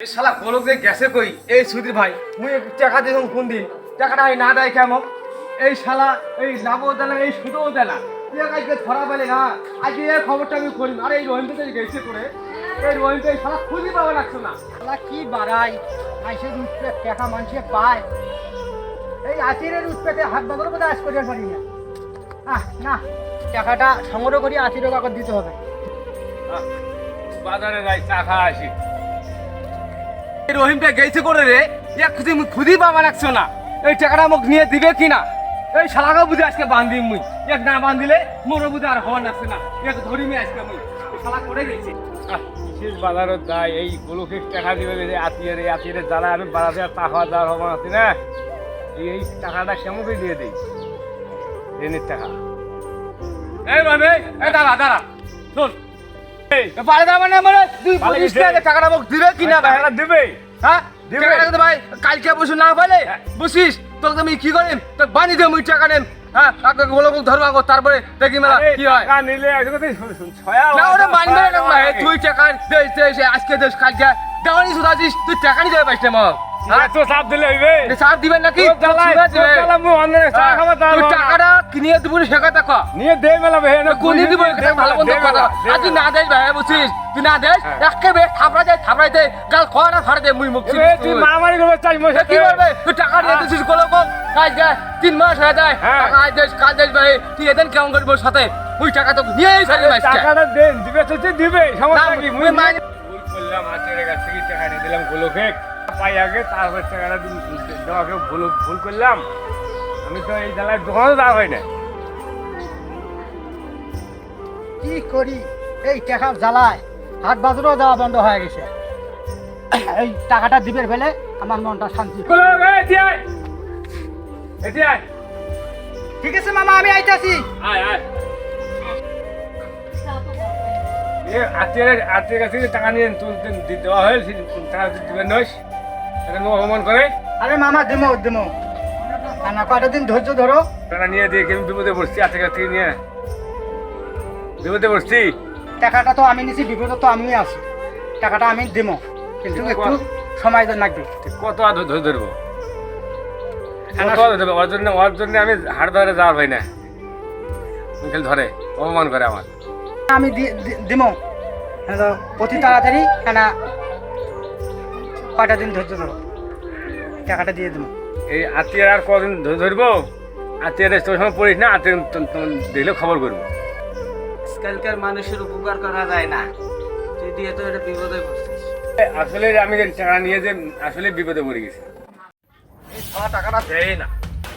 এই শালা গোলক যে গেছে কই এই সুধীর ভাই মুই টাকা দিলাম কোন দিন টাকাটা না দেয় কেমন এই শালা এই লাভও দেয় না এই সুদও দেয় না আজকে ধরা পেলে না আজকে এই খবরটা আমি করি আরে এই রহিমটা গেছে করে এই রহিমটা শালা খুঁজে পাওয়া লাগছে না শালা কি বাড়াই মানুষের উঠতে টাকা মানুষে পায় এই আচিরের উঠতে হাত বাঁধার কথা আজ করতে পারি না না টাকাটা সংগ্রহ করি আচিরের কাগজ দিতে হবে। বাজারে যাই চা খা আসি এই রহিমটা গেছে করে রে এক খুঁজে পাওয়া লাগছে না এই টাকাটা মোক নিয়ে দিবে কিনা এই শালাকে বুঝে আজকে বান্ধি মুই এক না বান্ধিলে মোর বুঝে আর হওয়া লাগছে না এক ধরিমি আজকে মুই শালা করে গেছে বিশেষ বাজারত যাই এই গোলকে টাকা দিবে আত্মীয়ের জ্বালা আমি বাড়াতে আর টাকা দেওয়ার হবো আছে না এই টাকাটা কেমন করে দিয়ে দিই ঋণের টাকা এই রহিম এই দাঁড়া শোন পারে দাম না মানে তুই বলিস না টাকাটা মোক দিবে কিনা ভাই দিবে হ্যাঁ দিবে ভাই কালকে বসে না পাইলে বসিস তোকে আমি কি করিম তো বানি দে মুই টাকা নেম হ্যাঁ তাকে বলো ধরবা গো তারপরে দেখি মেলা কি হয় টাকা নিলে ছয়া না ওরে মানবে না ভাই তুই টাকা দেস আজকে দেস কালকে দেওয়ানি সুদাছিস তুই টাকা নিতে পারিস না মগ তো চাপ দিলে হইবে চাপ দিবেন নাকি টাকাটা কিনে দিব সেটা টাকা নিয়ে দে মেলা ভাই কোনি দিব ভালো বন্ধ কথা আজ না দেস ভাই বুঝছিস তুই না দেস একেবারে থাপড়াই দে গাল খাওয়া না ফাড়ে দে মুই মুখ তুই মারামারি করবে চাই মই কি করবে তুই টাকা নিয়ে দিছিস কোলো কো কাজ দে 3 মাস হয়ে যায় টাকা আজ দেস কাজ দেস ভাই তুই এদিন কেমন করব সাথে ওই টাকা তো নিয়েই সারি মাস টাকাটা দেন দিবে তো দিবে সমস্যা কি মুই মাইনে ভুল করলাম আজের কাছ থেকে টাকা নিয়ে দিলাম গোলকে পাই আগে তারপর টাকাটা দেওয়াকে ভুল করলাম আমি তো এই জ্বালায় দোকানও যাওয়া হয় না কি করি এই টাকা জ্বালায় হাট বাজারও যাওয়া বন্ধ হয়ে গেছে এই টাকাটা দিবের ফেলে আমার মনটা শান্তি। ঠিক আছে মামা আমি আইতাছি। আত্মীয় কাছে টাকা নিয়ে দেওয়া হয়েছে টাকা দিবেন নইস এটা নো অপমান করে আরে মামা দেমো না কয়টা দিন ধৈর্য ধরো টাকা নিয়ে দিয়ে কেমন বিপদে পড়ছি আত্মীয় কাছ থেকে নিয়ে বিপদে পড়ছি টাকাটা তো আমি নিছি বিপদে তো আমিই আছি টাকাটা আমি দেবো কিন্তু একটু সময় লাগবে কত ধরে ধরবো ওর জন্য আমি হাড় ধরে যাওয়ার ভাই না ধরে অপমান করে আমার আমি দেবো অতি তাড়াতাড়ি কেনা কয়টা দিন ধৈর্য ধরো টাকাটা দিয়ে দেবো এই আত্মীয় আর কদিন ধরবো আত্মীয় তোর সময় পড়িস না আত্মীয় দিলেও খবর করবো আজকালকার মানুষের উপকার করা যায় না তুই দিয়ে তো এটা বিপদে পড়ছিস আসলে আমি টাকা নিয়ে যে আসলে বিপদে পড়ে গেছি এই শালা টাকাটা দেয় না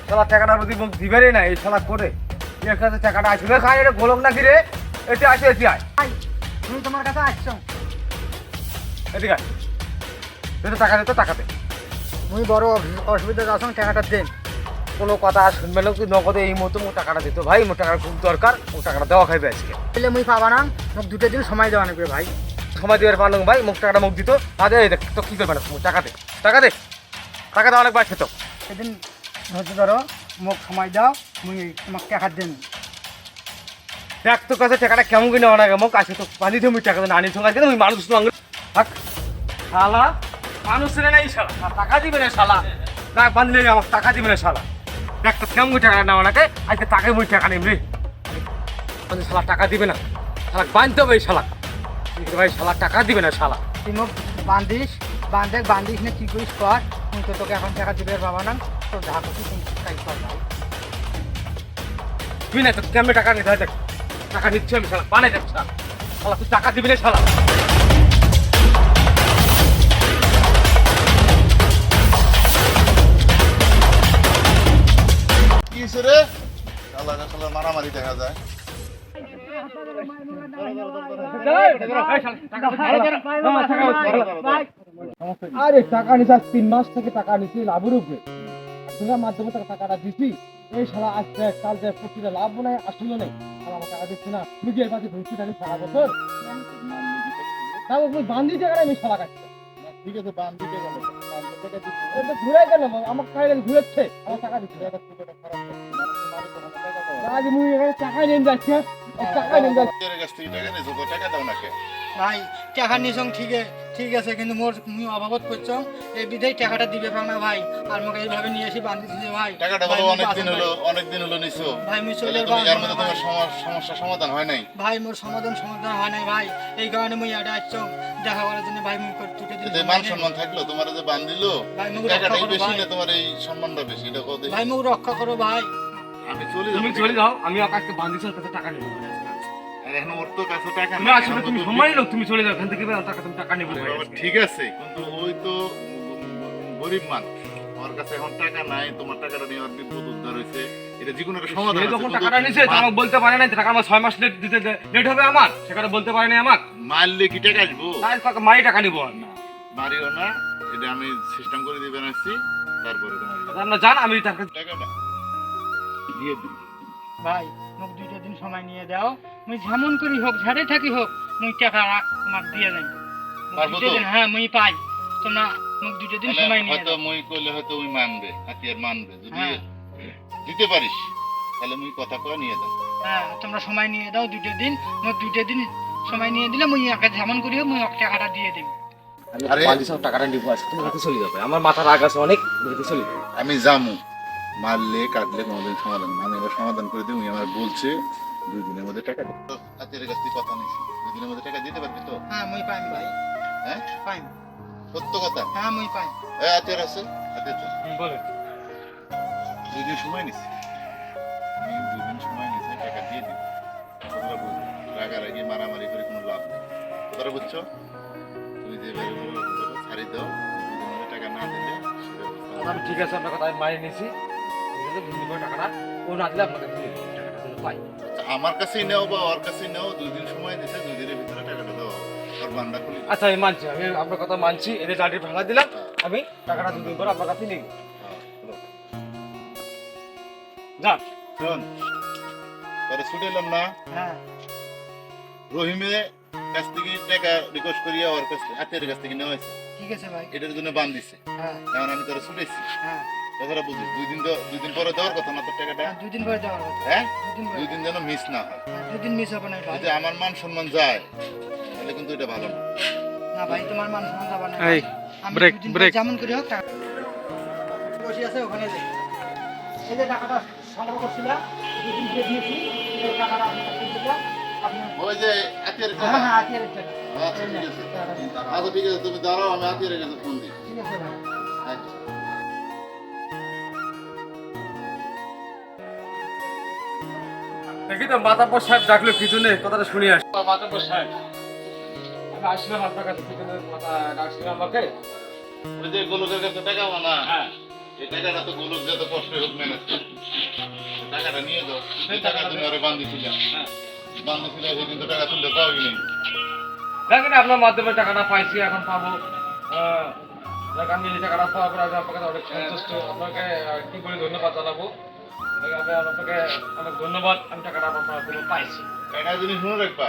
শালা টাকাটা যদি মুখ দিবেই না এই শালা করে এর কাছে টাকাটা আসবে খাই এটা গোলক না কি রে এতে আসে এতে আয় তুমি তোমার কাছে আসছো এদিকে আয় তুই টাকা দে তো টাকা দে তুমি বড় অসুবিধা আছো টাকাটা দেন কোনো কথা আর শুনবে না তুই নগদে এই মতো মুখ টাকাটা দিত ভাই মোট টাকার খুব দরকার ও টাকাটা দেওয়া খাইবে আজকে তাহলে মুই পাবা না মোক 2 দিন সময় দেওয়া লাগবে ভাই সময় দেওয়ার পারলাম ভাই মুখ টাকাটা মুখ দিত আরে তো কি করবে না টাকা দে টাকা দেওয়া লাগবে আছে তো সেদিন ধৈর্য ধরো মোক সময় দাও মুই তোমাকে টাকা দেন দেখ তোর কাছে টাকাটা কেমন কিনে নেওয়া লাগে মুখ আছে তো পানি দিয়ে মুই টাকা আনি সঙ্গে আছে মুই মানুষ থাক শালা মানুষ রে নাই শালা টাকা দিবে না শালা না বাঁধলে আমার টাকা দিবে না শালা দেখ তো কেমন টাকা নেওয়া লাগে আজকে তাকে মুই টাকা নিম রে শালা টাকা দিবে না শালা বাঁধতে হবে এই শালা ভাই শালা টাকা দিবে না শালা তুই মোক বান্ধিস না কি করিস কর তুই তো তোকে এখন টাকা দিবে পাবা না তো যা করছিস তুমি তাই কর ভাই তুই না তো কেমন টাকা নিতে হয় দেখ টাকা নিচ্ছে আমি শালা বানাই দেখ শালা শালা তুই টাকা দিবি না শালা রে মারামারি দেখা যায় আরে টাকা নিছা 3 মাস থেকে টাকা নিছি লাভের উপরে তোমার মাধ্যমে টাকাটা দিছি এই শালা আজকে কাল যে প্রতিটা লাভ নাই আসলে নেই আর আমার টাকা দিচ্ছে না নিজের পাশে ঘুরছি আমি সারা বছর তাও তুমি বান্দি টাকা আমি শালা কাটছে ঠিক আছে বান্দিতে গেল এটা ঘুরে গেল আমার কাইলে ঘুরেছে আমার টাকা দিচ্ছে আজ মুই এখানে টাকা নিয়ে যাচ্ছি টাকা নিয়ে যাচ্ছি টাকা দাও নাকি ভাই টাকা নিছং ঠিক ঠিক আছে, কিন্তু মোর মুই অভাবত করছো এই বিধায় টাকাটা দিবে পাও না ভাই। আর আমাকে এইভাবে নিয়ে এসে বান্ধি দিছে ভাই। টাকাটা ভাই, বলো মুই অনেকদিন পাশে হলো ভাই। অনেকদিন হলো নিছো। ভাই মুই চলে তাহলে তুমি এর মধ্যে তোমার সমস্যা সমাধান হয় নাই। ভাই মোর সমাধান হয় নাই ভাই। এই কারণে মুই এটা আসছো দেখা করার জন্য ভাই। মুই দুটো দিন এতে মান সম্মান থাকলো তোমার যে বান্ধিলো ভাই, মুখ টাকাটাই রক্ষা করো বেশি ভাই। না তোমার এই সম্মানটা বেশি, এটা কত ভাই মুখ রক্ষা করো ভাই। আমি চলে তুমি যাবো। চলে যাও, আমি আকাশকে বান্ধিছি, ওর কাছে টাকা নেবো। আর এখন ওর তো কাছে টাকা তুমি নাই, আসলে এখন তুমি তো সম্মানী লোক, তুমি চলে যাও এখান থেকে, তার কাছে আমি টাকা নেবো। আরে বাবা, ঠিক আছে, কিন্তু ওই তো গরিব মানুষ, ওর কাছে এখন টাকা নাই, তোমার টাকাটা নিয়ে ওর বিপদ উদ্ধার হয়েছে, এটা যে কোনো একটা সমাধান সে আছে, যখন কিন্তু টাকাটা নিছে তো আমাকে বলতে পারে নাই, টাকা আমার 6 মাস দিতে লেট হবে আমার, সেখানে বলতে পারে নাই আমাকে। মারলে কি টাকা আসবো? তাই মাই টাকা নিবো না। মারিও না, এটা আমি সিস্টেম করে দিবেন আসছি, তারপরে তোমার আপনার জান, আমি টাকা টাকাটা দিয়ে দিই। ভাই মুখ দুটো দিন সময় নিয়ে দাও। মুই যেমন করি হোক, ঝাড়ে থাকি হোক, মুই টাকা তোমাকে দিয়ে দেন। পারবো তো? হ্যাঁ মুই পাই। তোমরা মুখ দুটো দিন সময় নিয়ে হয়তো দাও। মুই কইলে হয়তো ওই মানবে, হাতিয়ার মানবে, যদি হ্যাঁ। দিতে পারিস তাহলে মুই কথা কয়ে নিয়ে যাও। হ্যাঁ তোমরা সময় নিয়ে দাও দুটো দিন। মুখ দুটো দিন সময় নিয়ে দিলে মুই একা যেমন করি হোক মুই ওকে টাকাটা দিয়ে দিই। আরে টাকাটা নিবো আজকে, তুমি হাতে চলে যাবে, আমার মাথার রাগ আছে অনেক, হাতে চলে যাবে। আমি জামু, মারলে কাটলে কোনোদিন সমাধান না। আমি এবার সমাধান করে দিই, উনি আমার বলছে 2 দিনের মধ্যে টাকা দিতে। হাতিয়ারের কাছ থেকে কথা নিছি, 2 দিনের মধ্যে টাকা দিতে পারবি তো? হ্যাঁ মুই পাইম ভাই, হ্যাঁ, পাইম। সত্য কথা। হ্যাঁ মুই পাইম। হাতিয়ার আছে, হাতিয়ার চল। বলে 2 দিন সময় নিছি, আমি 2 দিন সময় নিছি, টাকা দিয়ে দিই। তোমরা বুঝো, রাগারাগি মারামারি করে কোনো লাভ নেই। তোমরা বুঝছো? তুমি যে এবারে ছাড়ি দাও, 2 দিনের মধ্যে টাকা না দিলে সেটা বুঝতে হবে। আমি ঠিক আছে, আপনার কথা আমি মানিয়ে নিয়েছি, ঠিক আছে, বুঝতে পারো টাকাটা, ও না দিলে আপনাকে দিয়ে দেবো, টাকাটা তুমি পাই। আচ্ছা, আমার কাছেই নাও বা ওর কাছেই নাও, 2 দিন সময় দিছে, 2 দিনের ভিতরে টাকাটা দাও, ওর বান্ডা খুলি। আচ্ছা আমি মানছি, আমি আপনার কথা মানছি, এদের চালটি ভাঙা দিলাম, আমি টাকাটা 2 দিন পর আপনার কাছে নিই। যান। শোন, তাহলে ছুটে এলাম না, হ্যাঁ রহিমের কাছ থেকে টাকা রিকোয়েস্ট করিয়া ওর কাছ থেকে হাতের কাছ থেকে নেওয়া হয়েছে, ঠিক আছে ভাই। এটার জন্য বান দিছে। হ্যাঁ এখন আমি তোরা ছুটেছি, হ্যাঁ কথাটা বুঝিস, 2 দিন পরে দেওয়ার কথা না তোর টাকাটা, হ্যাঁ, 2 দিন পরে যাওয়ার কথা। হ্যাঁ, 2 দিন পরে। 2 দিন যেন মিস না হয়। 2 দিন মিস হবে না ভাই। যদি আমার মান সম্মান যায় তাহলে কিন্তু এটা ভালো না। না ভাই তোমার মান সম্মান যাবে না। এই, আমি ব্রেক, 2 দিন ব্রেক। পরে যেমন করি হোক টাকা বসে আছে ওখানে যাই। এই যে টাকাটা সংগ্রহ করছিলাম, 2 দিন দিয়ে দিয়েছি। এই টাকাটা আপনি কাছে দিলাম। আপনি ওই যে হাতের হ্যাঁ টাকা, হ্যাঁ আজকের টাকা। আচ্ছা ঠিক আছে, আচ্ছা ঠিক আছে, তুমি দাঁড়াও, আমি হাতের কাছে ফোন দিই। ঠিক আছে ভাই। আচ্ছা। দেখি তো মাতাব্বর সাহেব ডাকলো কিছু নেই, কথাটা শুনে আসি। মাতাব্বর সাহেব, আমি আসলাম আপনার কাছে, কিছু ডাকছিলাম আমাকে। ওই যে গোলকের কাছে টাকা মানা, হ্যাঁ, এই টাকাটা তো গোলক যত কষ্ট হোক ম্যানেজ করে, টাকাটা নিয়ে যাও। সেই টাকার জন্য আরে বান্ধিছিলাম, হ্যাঁ। বান্ধিছিলাম, সেদিন তো টাকা তুলতে পাওয়া নেই। দেখেন আপনার মাধ্যমে টাকাটা পাইছি, এখন পাবো। দেখ, আমি এই টাকাটা পাওয়ার পর আমি আপনার কাছে অনেক সন্তুষ্ট, আপনাকে কি করে ধন্যবাদ জানাবো। দেখ, আমি আপনাকে অনেক ধন্যবাদ, আমি টাকাটা আপনার মাধ্যমে পাইছি। একটা জিনিস মনে রাখবা,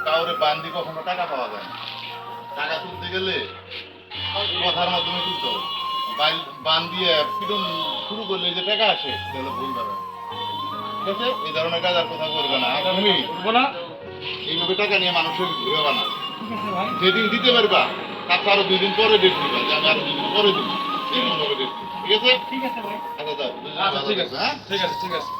কাউরে বান্ধি কখনো টাকা পাওয়া যায় না। টাকা তুলতে গেলে কথার মাধ্যমে তুলতে হবে। বান দিয়ে পিটন শুরু করলে যে টাকা আসে সেটা হলো ভুল যাবে। ঠিক আছে, এই ধরনের কাজ আর কোথাও করবে না। আর তুমি করবো না? এইভাবে টাকা নিয়ে মানুষের ঘুরেবা না। ঠিক আছে ভাই। যেদিন দিতে পারবা তার তো আরো 2 দিন পরে ডেট দিবা, যে আমি আরো 2 দিন পরে দিব, এরকম ভাবে ডেট। ঠিক আছে, ঠিক আছে ভাই। আচ্ছা যাও, আচ্ছা ঠিক আছে, হ্যাঁ। ঠিক আছে, ঠিক আছে।